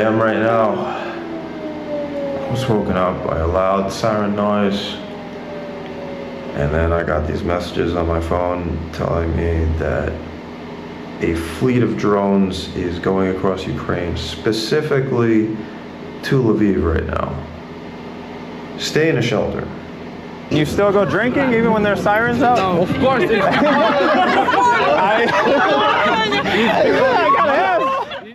am right now. I was woken up by a loud siren noise, and then I got these messages on my phone telling me that a fleet of drones is going across Ukraine, specifically to Lviv right now. Stay in a shelter. You still go drinking even when there's sirens out? No, of course. I gotta ask.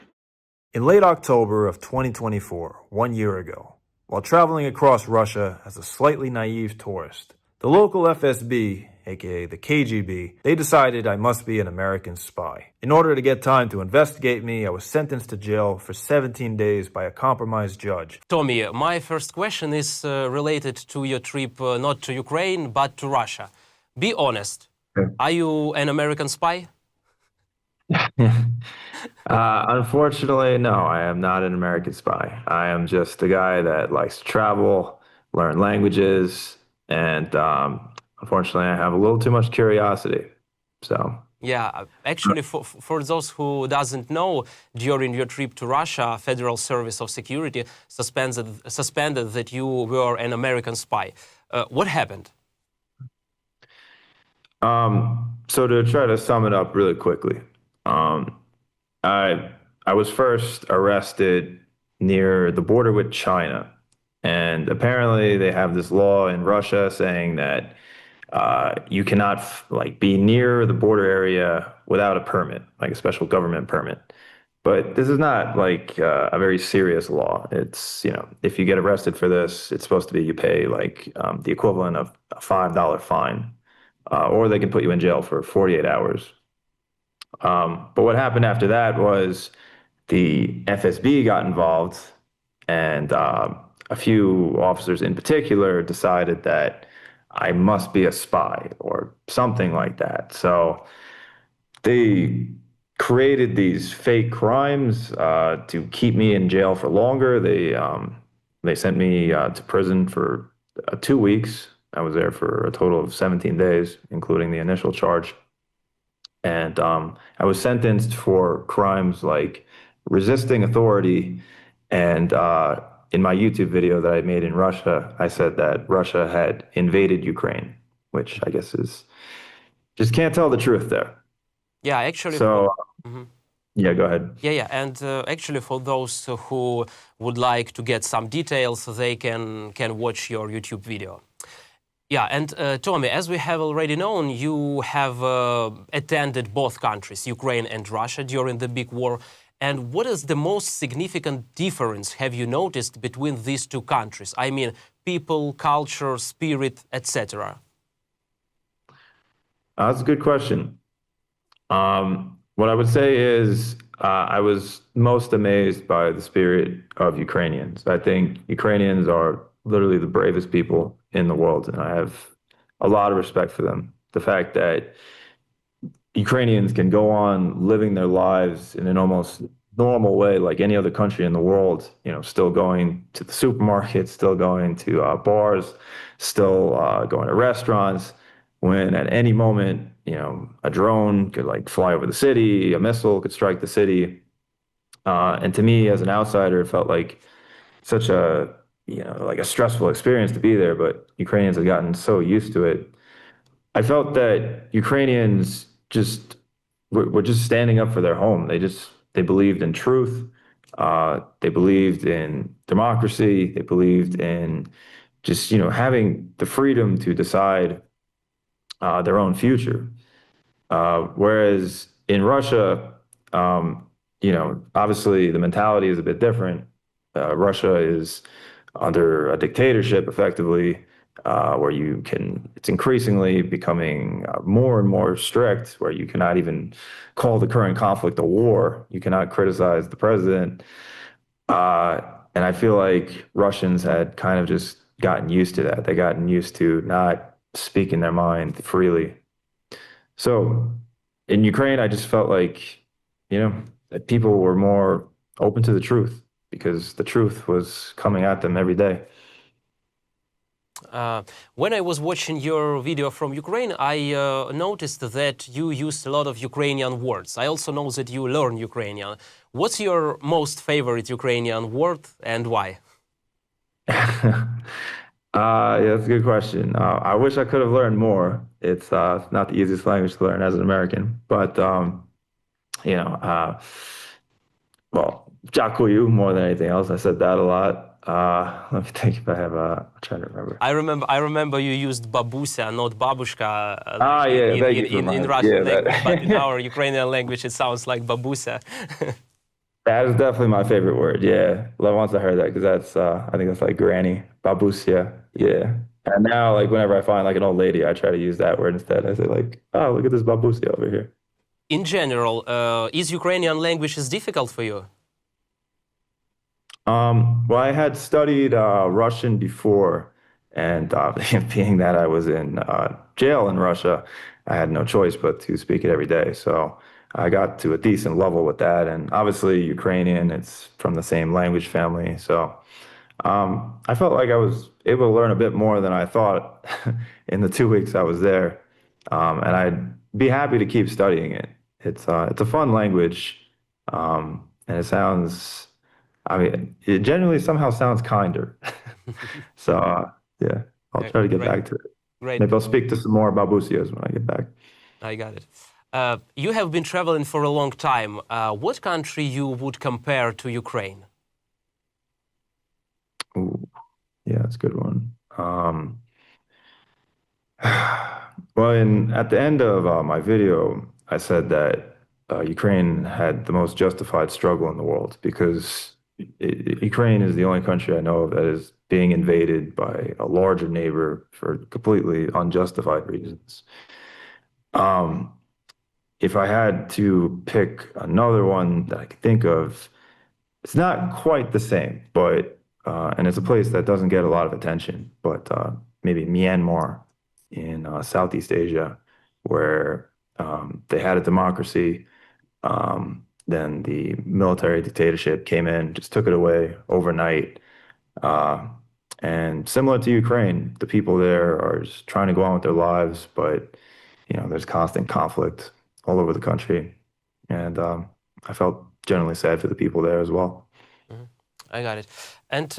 In late October of 2024, 1 year ago, while traveling across Russia as a slightly naive tourist, the local FSB, aka the KGB, they decided I must be an American spy. In order to get time to investigate me, I was sentenced to jail for 17 days by a compromised judge. Tommy, my first question is related to your trip not to Ukraine, but to Russia. Be honest, are you an American spy? Unfortunately, no, I am not an American spy. I am just a guy that likes to travel, learn languages, and unfortunately, I have a little too much curiosity. So Yeah, actually, for those who doesn't know, during your trip to Russia, Federal Service of Security suspended that you were an American spy. What happened? So to try to sum it up really quickly, I was first arrested near the border with China, and apparently they have this law in Russia saying that you cannot be near the border area without a permit, like a special government permit. But this is not like a very serious law. It's, if you get arrested for this, it's supposed to be you pay the equivalent of a $5 fine, or they can put you in jail for 48 hours. But what happened after that was the FSB got involved, and a few officers in particular decided that I must be a spy or something like that. So they created these fake crimes to keep me in jail for longer. They sent me to prison for 2 weeks. I was there for a total of 17 days, including the initial charge. And I was sentenced for crimes like resisting authority. And in my YouTube video that I made in Russia, I said that Russia had invaded Ukraine, which I guess is just can't tell the truth there. Yeah, actually. So, yeah, go ahead. Yeah. And actually, for those who would like to get some details, they can watch your YouTube video. Yeah, and Tommy, as we have already known, you have attended both countries, Ukraine and Russia, during the big war. And what is the most significant difference have you noticed between these two countries? I mean, people, culture, spirit, etc. That's a good question. What I would say is I was most amazed by the spirit of Ukrainians. I think Ukrainians are literally the bravest people in the world, and I have a lot of respect for them. The fact that Ukrainians can go on living their lives in an almost normal way like any other country in the world, still going to the supermarket, still going to bars, still going to restaurants, when at any moment, a drone could fly over the city, a missile could strike the city. And to me, as an outsider, it felt like such a stressful experience to be there, but Ukrainians have gotten so used to it. I felt that Ukrainians were just standing up for their home. They believed in truth. They believed in democracy. They believed in just, having the freedom to decide their own future. Whereas in Russia, obviously the mentality is a bit different. Russia is under a dictatorship, effectively, where it's increasingly becoming more and more strict, where you cannot even call the current conflict a war. You cannot criticize the president. And I feel like Russians had kind of just gotten used to that. They gotten used to not speaking their mind freely. So in Ukraine, I just felt like, that people were more open to the truth, because the truth was coming at them every day. When I was watching your video from Ukraine, I noticed that you used a lot of Ukrainian words. I also know that you learn Ukrainian. What's your most favorite Ukrainian word and why? Yeah, that's a good question. I wish I could have learned more. It's not the easiest language to learn as an American, but you know, well, Jakuyu more than anything else. I said that a lot. Let me think if I have I'm trying to remember. I remember you used babusia, not babushka, like Yeah, thank you for in reminding me. Russian Yeah, language, but in that our Ukrainian language it sounds like babusia. that is definitely my favorite word. Yeah, once I heard that because that's I think that's like granny, babusia. Yeah, and now like whenever I find like an old lady, I try to use that word instead. I say like, oh, look at this babusia over here. In general, is Ukrainian language is difficult for you? Well, I had studied Russian before, and being that I was in jail in Russia, I had no choice but to speak it every day. So I got to a decent level with that, and obviously Ukrainian, it's from the same language family. So I felt like I was able to learn a bit more than I thought in the 2 weeks I was there, and I'd be happy to keep studying it. It's a fun language, and it sounds. I mean, it generally somehow sounds kinder. So, yeah, I'll try to get Great, back to it. great. Maybe I'll speak to some more babusias when I get back. I got it. You have been traveling for a long time. What country you would compare to Ukraine? Ooh, yeah, that's a good one. Well, at the end of my video, I said that Ukraine had the most justified struggle in the world because Ukraine is the only country I know of that is being invaded by a larger neighbor for completely unjustified reasons. Um, if I had to pick another one that I could think of, it's not quite the same, but and it's a place that doesn't get a lot of attention, but maybe Myanmar in Southeast Asia, where they had a democracy. Then the military dictatorship came in, just took it away overnight. Uh, and similar to Ukraine, the people there are just trying to go on with their lives, but there's constant conflict all over the country, and I felt generally sad for the people there as well. I got it. And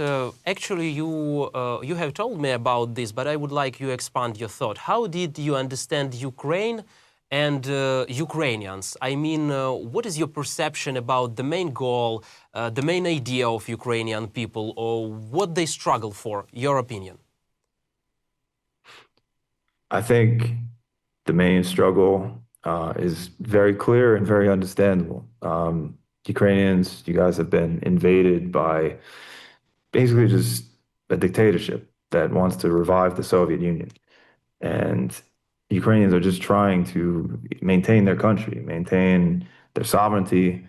actually, you have told me about this, but I would like you expand your thought. How did you understand Ukraine and Ukrainians? I mean, what is your perception about the main goal, the main idea of Ukrainian people, or what they struggle for? Your opinion? I think the main struggle is very clear and very understandable. Ukrainians, you guys have been invaded by basically just a dictatorship that wants to revive the Soviet Union. And Ukrainians are just trying to maintain their country, maintain their sovereignty,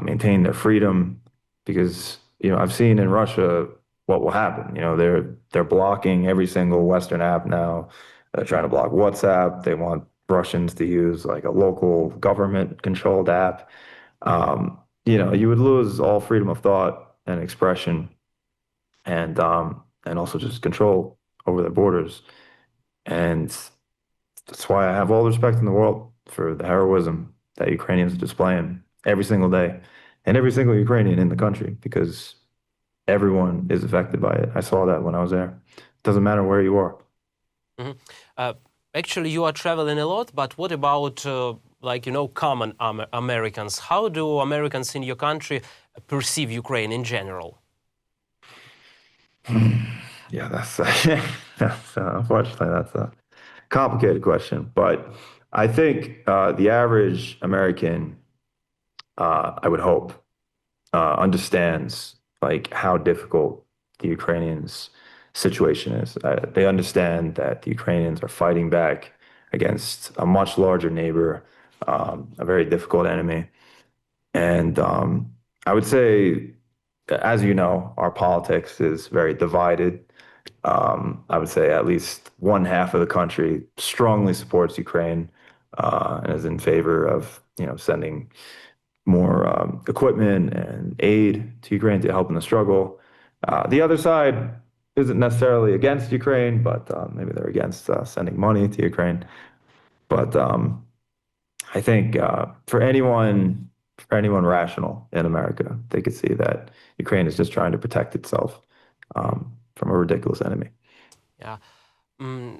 maintain their freedom. Because I've seen in Russia what will happen. They're blocking every single Western app now. They're trying to block WhatsApp. They want Russians to use like a local government-controlled app. You would lose all freedom of thought and expression, and also just control over their borders. And that's why I have all the respect in the world for the heroism that Ukrainians are displaying every single day, and every single Ukrainian in the country, because everyone is affected by it. I saw that when I was there. It doesn't matter where you are. Mhm. Actually, you are traveling a lot, but what about common Americans? How do Americans in your country perceive Ukraine in general? Yeah, unfortunately that's a complicated question, but I think the average American, I would hope, understands like how difficult the Ukrainians' situation is. They understand that the Ukrainians are fighting back against a much larger neighbor, a very difficult enemy, and I would say, as you know, our politics is very divided. I would say at least one half of the country strongly supports Ukraine and is in favor of sending more equipment and aid to Ukraine to help in the struggle. The other side isn't necessarily against Ukraine, but maybe they're against sending money to Ukraine. But I think for anyone rational in America, they could see that Ukraine is just trying to protect itself from a ridiculous enemy. Yeah.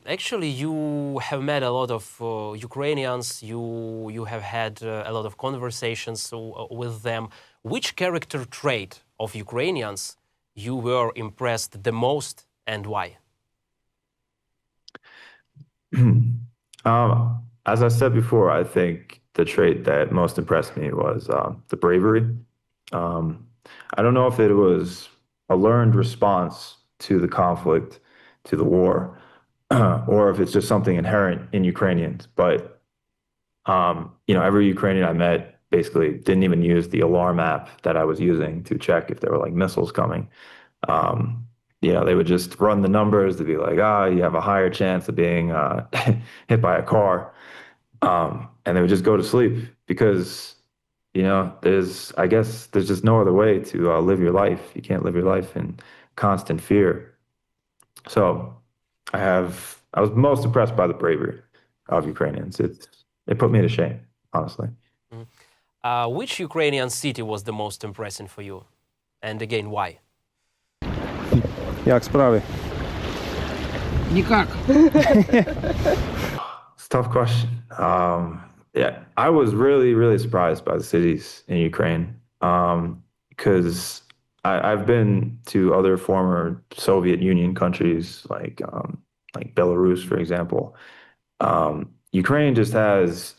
Actually, you have met a lot of Ukrainians. You have had a lot of conversations with them. Which character trait of Ukrainians you were impressed the most, and why? As I said before, I think the trait that most impressed me was the bravery. Um, I don't know if it was a learned response to the conflict, to the war, or if it's just something inherent in Ukrainians. But every Ukrainian I met basically didn't even use the alarm app that I was using to check if there were like missiles coming. Um, they would just run the numbers to be like, you have a higher chance of being hit by a car. And they would just go to sleep because, I guess there's just no other way to live your life. You can't live your life in constant fear. So I was most impressed by the bravery of Ukrainians. It put me to shame, honestly. Mhm. Which Ukrainian city was the most impressive for you? And again, why? Як справи? Никак. It's a tough question. Yeah, I was really, really surprised by the cities in Ukraine because I've been to other former Soviet Union countries like Belarus, for example. Ukraine just has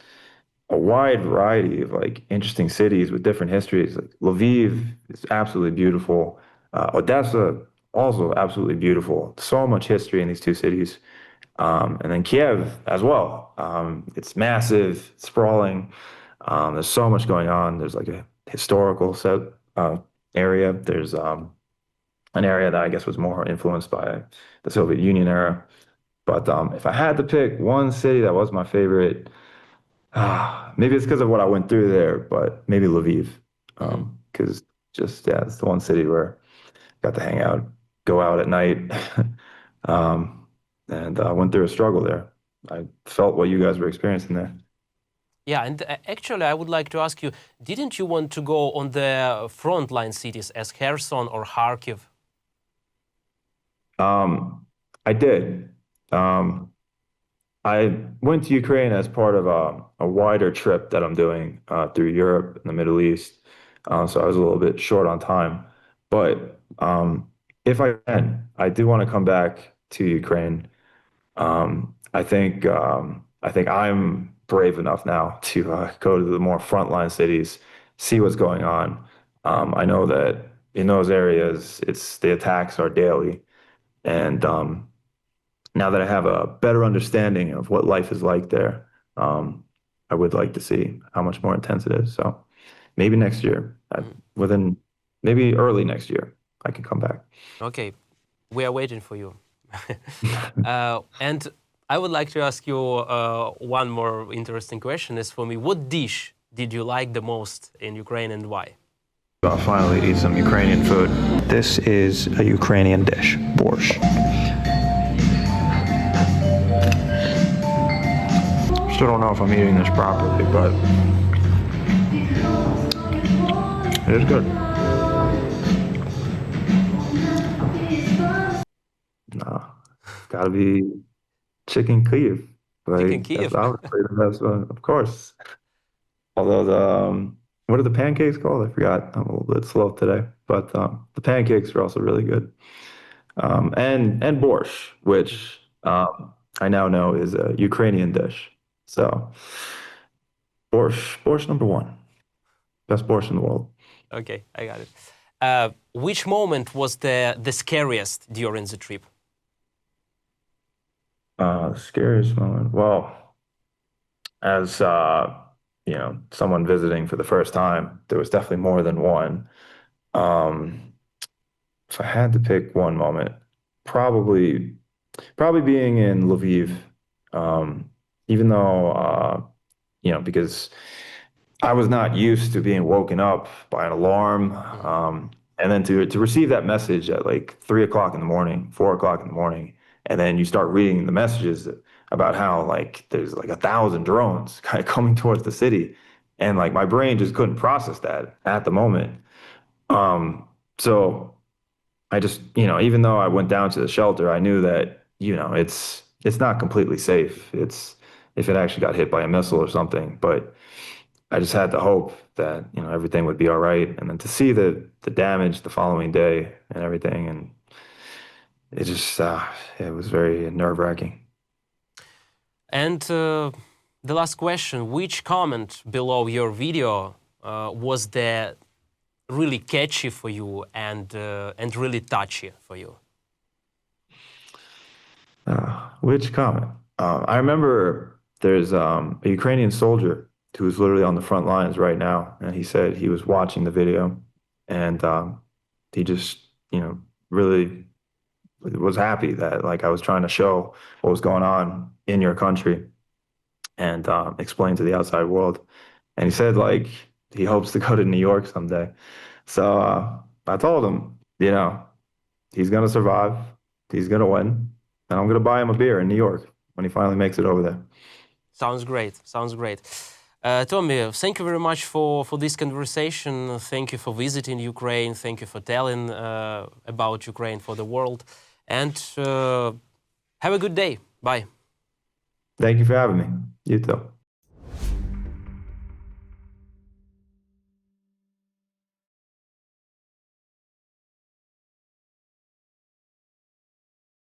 a wide variety of like interesting cities with different histories. Like Lviv is absolutely beautiful. Odessa also absolutely beautiful. So much history in these two cities. And then Kiev as well. It's massive, sprawling. There's so much going on. There's like a historical area. There's an area that I guess was more influenced by the Soviet Union era. But if I had to pick one city that was my favorite, maybe it's because of what I went through there, but maybe Lviv. Because it's the one city where I got to hang out, go out at night. And I went through a struggle there. I felt what you guys were experiencing there. Yeah, and actually, I would like to ask you, didn't you want to go on the frontline cities as Kherson or Kharkiv? I did. I went to Ukraine as part of a wider trip that I'm doing through Europe and the Middle East. So I was a little bit short on time. But if I can, I do want to come back to Ukraine. I think I'm brave enough now to go to the more frontline cities, see what's going on. I know that in those areas, the attacks are daily, and now that I have a better understanding of what life is like there, I would like to see how much more intense it is. So maybe next year, within maybe early next year, I can come back. Okay, we are waiting for you. And I would like to ask you one more interesting question. Is for me, what dish did you like the most in Ukraine and why? I'll finally eat some Ukrainian food. This is a Ukrainian dish, borscht. Still don't know if I'm eating this properly, but it is good. No, it's got to be chicken Kyiv. Chicken Like Kyiv. that's obviously the best one, of course. Although what are the pancakes called? I forgot. I'm a little bit slow today, but the pancakes are also really good. And borscht, which I now know is a Ukrainian dish. So borscht number one, best borscht in the world. Okay, I got it. Which moment was the scariest during the trip? Scariest moment. Well, as someone visiting for the first time, there was definitely more than one. Um, if I had to pick one moment, probably being in Lviv. Even though because I was not used to being woken up by an alarm. And then to receive that message at like 3 o'clock in the morning, 4 o'clock in the morning, and then you start reading the messages about how like there's like 1,000 drones kind of coming towards the city. And like my brain just couldn't process that at the moment. So I just, even though I went down to the shelter, I knew that, it's not completely safe. It's if it actually got hit by a missile or something, but I just had the hope that, everything would be all right. And then to see the damage the following day and everything, and it just, it was very nerve-wracking. And the last question, which comment below your video was the really catchy for you and really touchy for you? Which comment? I remember there's a Ukrainian soldier who's literally on the front lines right now, and he said he was watching the video, and he just, really was happy that like I was trying to show what was going on in your country and explain to the outside world. And he said like he hopes to go to New York someday. So I told him, he's gonna survive, he's gonna win, and I'm gonna buy him a beer in New York when he finally makes it over there. Sounds great. Sounds great. Tommy, thank you very much for this conversation. Thank you for visiting Ukraine. Thank you for telling about Ukraine for the world. And have a good day. Bye. Thank you for having me. You too.